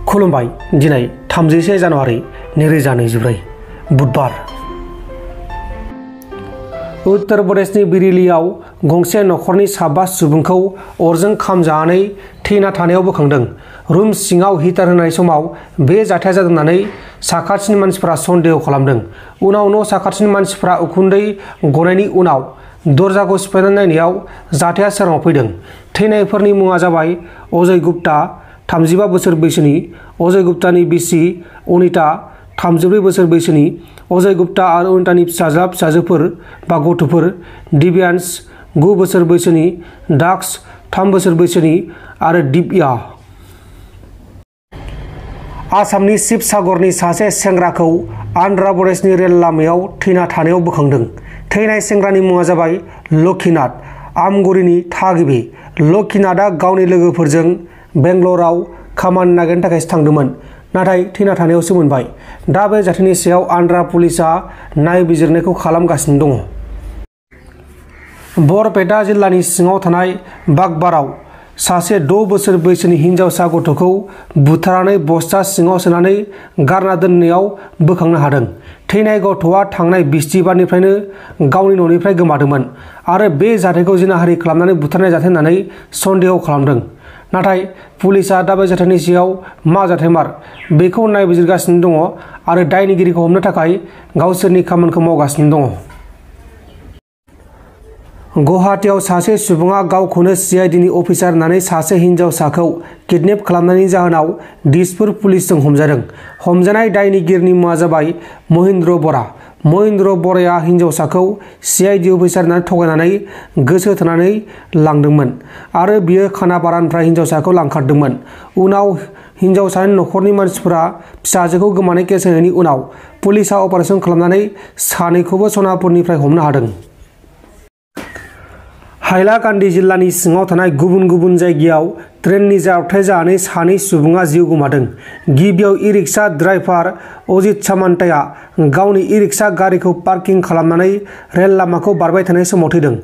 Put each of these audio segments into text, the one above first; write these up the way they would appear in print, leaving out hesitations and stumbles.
खुलुमबाय दिनै 31 जानुवारि 2024 बुधबार उत्तर प्रदेशनि बिरेलीआव गंसे नखरनि 5 सुबुंखौ अरजों खामजानानै थैना थानायाव बोखांदों। रुम सिङाव हिटार होनाय समाव बे जाथाया जादों होननानै साखाथिनि मानसिफोरा सन्देह खालामदों। उनाव न' साखाथिनि मानसिफोरा उखुन्दै गनायनि उनाव दरजाखौ सिफायनानै नायनायाव जाथाया सोराङाव फैदों। थैनायफोरनि मुङा जाबाय अजय गुप्ता 35 बोसोर बैसोनि, अजय गुप्तानि बिसि अनिता 34 बोसोर बैसोनि, अजय गुप्ता आरो अनितानि फिसाजोफोर बा गथ'फोर दिव्यांश 9 बोसोर बैसोनि, दाक्ष 3 बोसोर बैसोनि आरो दिव्या। आसामनि शिबसागरनि सासे सेंग्राखौ आन्ध्र प्रदेशनि रेल लामायाव थैना थानायाव बोखांदों। थैनाय सेंग्रानि मुङा जाबाय लक्ष्मीनाथ, आमगुरिनि थागिबि। लक्ष्मीनाथआ गावनि लोगोफोरजों बेंगलराव खामानि नागिरनो थाखायसो थांदोंमोन, नाथाय थैना थानायावसो मोनबाय। दा बे जाथायनि सायाव आन्ध्र पुलिसआ नायबिजिरनायखौ खालामगासिनो दङ। बरपेटा जिल्लानि सिङाव थानाय बागबाराव सासे 6 बोसोर बैसोनि हिनजावसा गथ'खौ बुथारनानै बस्ता सिङाव सोनानै गारना दोननायाव बोखांनो हादों। थैनाय गथ'आ थांनाय बिस्तिबारनिफ्रायनो गावनि न'निफ्राय गोमादोंमोन आरो बे जाथायखौ जिनाहारि खालामनानै बुथारनाय जाथाय होननानै सन्देह खालामदों। नाथाय पुलिसआ दा बे जाथायनि सायाव मा जाथायमार बेखौ नायबिजिरगासिनो दङ आरो दायनिगिरिखौ हमनो थाखाय गावसोरनि खामानिखौ मावगासिनो दङ। गुवाहाटीआव सासे सुबुङा गावखौनो CIDनि अफिसार होननानै सासे हिनजावसाखौ किडनेप खालामनायनि जाहोनाव दिसपुर पुलिसजों हमजादों। हमजानाय दायनिगिरिनि मुङा जाबाय महेन्द्र बरा। महेन्द्र बराया हिनजावसाखौ CID अफिसार होननानै थगायनानै गोसो थोनानै लांदोंमोन आरो बियो खानापारानिफ्राय हिनजावसाखौ लांखारदोंमन। उनाव हिनजावसानि नखरनि मानसिफोरा फिसाजोखौ गोमानाय केस होनायनि उनाव पुलिसआ अपारेसन खालामनानै सानैखौबो सनापुरनिफ्राय हमनो हादों। हाइलाकान्दि जिल्लानि सिङाव थानाय गुबुन गुबुन जायगायाव ट्रेननि जाब्रबथाय जानानै सानै सुबुङा जिउ गोमादों। गिबियाव इ-रिक्सा ड्राइभार अजित सामन्ताया गावनि इ-रिक्सा गारिखौ पार्किं खालामनानै रेल लामाखौ बारबाय थानाय समाव थैदों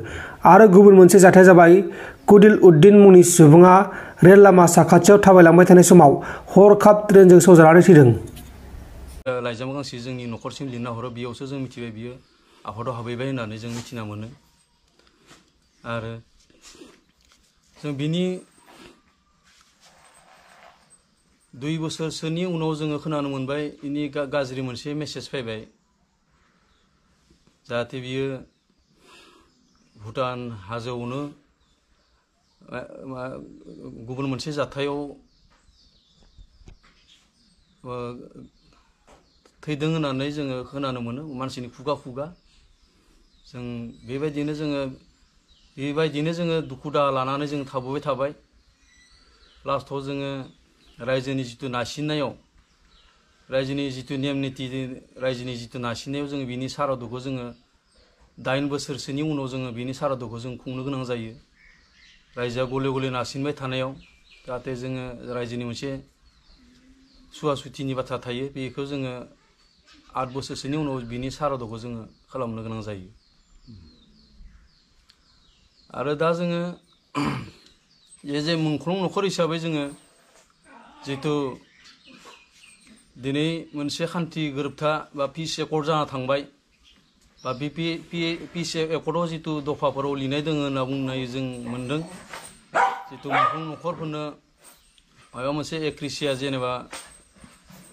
आरो गुबुन मोनसे जाथाया जाबाय कुदिल उद्दिन मुंनि सुबुङा रेल लामा साखाथियाव थाबायलांबाय थानाय समाव हरखाब ट्रेनजों सौजानानै थैदों। लाइजाम गांसे जोंनि न'खरसिम लिरना हरो, बेयावसो जों मिथिबाय बियो आफादाव हाबहैबाय होननानै जों मिथिना मोनो। आरो जों बिनि 2 बोसोरसोनि उनाव जोङो खोनानो मोनबाय इनि गाज्रि मोनसे मेसेज फैबाय, जाहाथे बियो भुटान हाजोआवनो गुबुन मोनसे जाथायाव थैदों होननानै जोङो खोनानो मोनो मानसिनि खुगा खुगा। जों बेबायदिनो जोङो दुखु दाहा लानानै जों थाबोबाय थाबाय। लास्टआव जोङो रायजोनि जिथु नारसिननायाव, रायजोनि जिथु नेम निथि रायजोनि जिथु नारसिननायाव जोङो बिनि सारादुखौ जोङो 8 बोसोरसोनि उनाव जोङो बिनि सारादुखौ जों खुंनो गोनां जायो। रायजोआ गले गले नारसिनबाय थानायाव जाहाथे जोङो रायजोनि मोनसे सुवा सुथिनि बाथ्रा थायो, बेखौ जोङो 8 बोसोरसोनि उनाव बिनि सारादुखौ जोङो खालामनो गोनां जायो। आरो दा जोङो जे मुंख्लं न'खर हिसाबै जोङो जिथु दिनै मोनसे खान्थि गोरोबथा बा पिस एकर्ड जाना थांबाय, बा बे पिस एकर्डआव जिथु दफाफोराव लिरनाय दङ होनना बुंनाय जों मोनदों। जिथु मुंख्लं न'खरफोरनो माबा मोनसे एक्रिसिया जेनेबा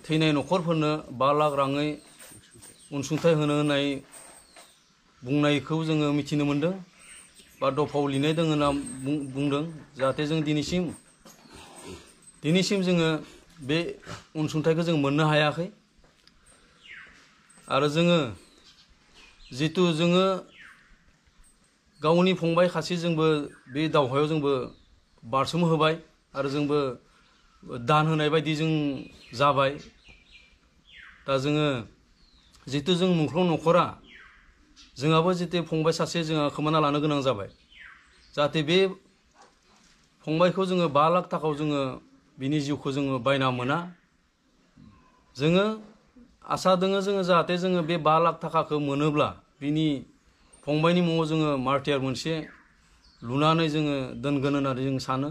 थैनाय न'खरफोरनो 5 लाख राङै अनसुंथाइ होनो होननाय बुंनायखौ जोङो मिथिनो मोनदों बा दफायाव लिरनाय दङ होनना बुंदों। जाहाथे जों दिनैसिम जोङो बे अनसुंथाइखौ जों मोननो हायाखै। आरो जोङो जिथु जोङो गावनि फंबाय खासेजोंबो बे दावहायाव जोंबो बारसोम होबाय आरो जोंबो दान होनाय बायदि जों जाबाय। दा जोङो जिथु जों मुंख्लं न'खरा जोंहाबो जितु फंबाय सासे जोंहा खोमाना लानो गोनां जाबाय। जाहाथे बे फंबायखौ जोङो 5 लाख थाखायाव जोङो बिनि जिउखौ जोङो बायना मोना। जोङो आसा दोङो जोङो जाहाथे जोङो बे 5 लाख थाखाखौ मोनोब्ला बिनि फंबायनि मुङाव जोङो मार्टियार मोनसे लुनानै जोङो दोनगोन होननानै जों सानो।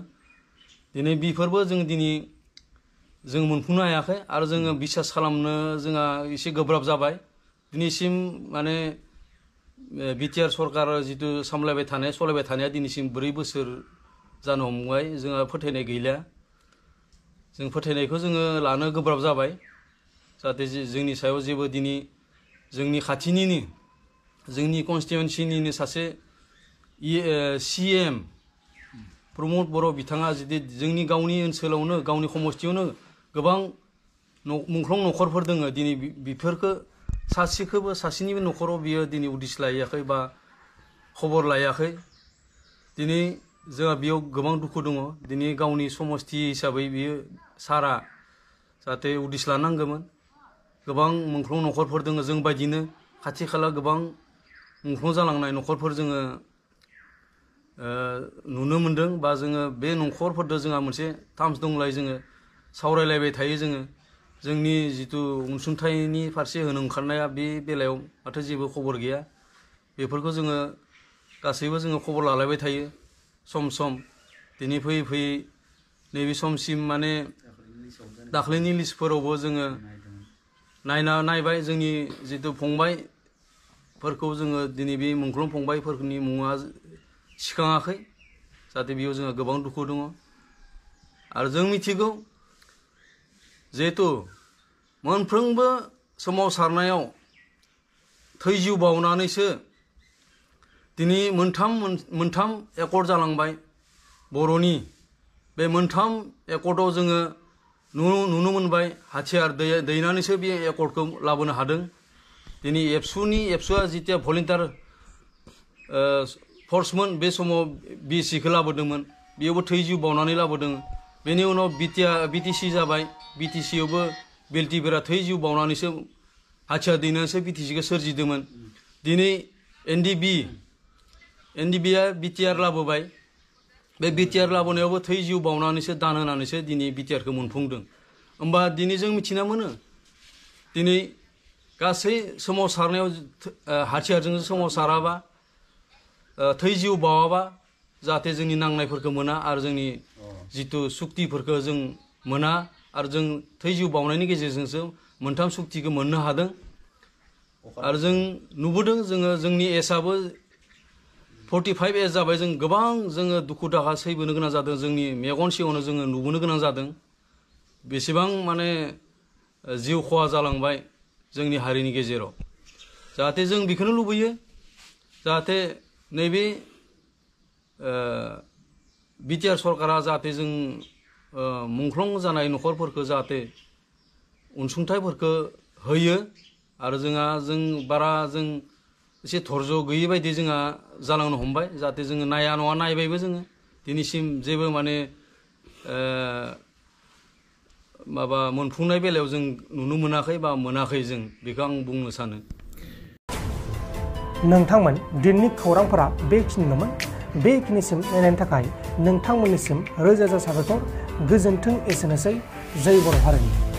दिनै बेफोरबो जों दिनै जों मोनफुंनो हायाखै आरो जोङो बिसास खालामनो जोंहा एसे गोब्राब जाबाय दिनैसिम माने बिटिआर सरकार जितु सामलायबाय थानाय सलायबाय थानाया दिनैसिम 4 बोसोर जानो हमबाय जोंहा फोथायनाय गैला जों फोथायनायखौ जोङो लानो गोब्राब जाबाय जाहाथे जोंनि सायाव जेबो दिनै जोंनि खाथिनिनो जोंनि कन्स्टिटुएन्सिनिनो सासे CM प्रमद बर' बिथाङा जुदि जोंनि गावनि ओनसोलावनो गावनि समस्थियावनो गोबां मुंख्लं न'खरफोर दङ दिनै बेफोरखौ सासेनिबो न'खराव बियो दिनै उदिस लायाखै बा खबर लायाखै दिनै जोंहा बेयाव गोबां दुखु दङ दिनै गावनि समस्ति हिसाबै बियो सारा जाहाथे उदिस लानांगौमोन गोबां मुंख्लं न'खरफोर दङ जों बायदिनो खाथि खाला गोबां मुंख्लं जालांनाय न'खरफोर जोङो नुनो मोनदों बा जोङो बे न'खरफोरजों जोंहा मोनसे टार्म्स दंलाय जोङो सावरायलायबाय थायो जोङो जोंनि जितु अनसुंथाइनि फारसे होनो ओंखारनाया बे बेलायाव माथो जेबो खबर गैया बेफोरखौ जोङो गासैबो जोङो खबर लालायबाय थायो सम सम दिनै फैयै फैयै नैबे समसिम माने दाख्लैनि लिस्टफोरावबो जोङो नायबाय जोंनि जितु फंबायफोरखौ जोङो दिनै बे मुंख्लं फंबायफोरनि मुङा सिखाङाखै जाहाथे बेयाव जोंहा गोबां दुखु दङ आरो जों मिथिगौ जिहेतु मोनफ्रोमबो सोमावसारनायाव थै जिउ बावनानैसो दिनै मोनथाम एकर्ड जालांबाय बर'नि बे मोनथाम एकर्डआव जोङो नुनो मोनबाय हाथियार दैनानैसो बे एकर्डखौ लाबोनो हादों दिनै एबसुआ जितिया भलेन्टियार फर्समोन बे समाव BSCखौ लाबोदोंमोन बेयावबो थै जिउ बावनानै लाबोदों बेनि उनाव BTC जाबाय BTCआवबो बेल्टिफोरा थै जिउ बावनानैसो हाथियार दैनानैसो BTCखौ सोरजिदोंमोन दिनै NDBआ BTR लाबोबाय बे BTR लाबोनायावबो थै जिउ बावनानैसो दान होनानैसो दिनै BTRखौ मोनफुंदों होमबा दिनै जों मिथिना मोनो दिनै गासै सोमावसारनायाव हाथियारजों सोमावसाराबा थै जिउ बावाबा जाहाथे जोंनि नांनायफोरखौ मोना आरो जोंनि जितु सुक्तिफोरखौ जों मोना आरो जों थै जिउ बावनायनि गेजेरजोंसो मोनथाम सुक्तिखौ मोननो हादों आरो जों नुबोदों जोंनि एजआबो 45 एज जाबाय जों गोबां जोङो दुखु दाहा सैबोनो गोनां जादों जोंनि मेगन सिगाङावनो जोङो नुबोनो गोनां जादों बेसेबां माने जिउ खहा जालांबाय जोंनि हारिनि गेजेराव जाहाथे जों बेखौनो लुबैयो जाहाथे नैबे बिटिआर सरकारा जाहाथे जों मुंख्लं जानाय न'खरफोरखौ जाहाथे अनसुंथाइफोरखौ होयो आरो जों एसे धर्ज गैयै बायदि जोंहा जालांनो हमबाय जाहाथे जोङो नाया नङा नायबायबो जोङो दिनैसिम जेबो माने माबा मोनफुंनाय बेलायाव जों नुनो मोनाखै बा मोनाखै जों बेखौ आं बुंनो सानो नोंथांमोन दिननि खौरांफोरा बेखिनिल'मोन बेखिनिसिम नायनायनि थाखाय नोंथांमोननिसिम रोजा रोजा साबायखर गोजोन्थों एसेनोसै जय बर' हारिनि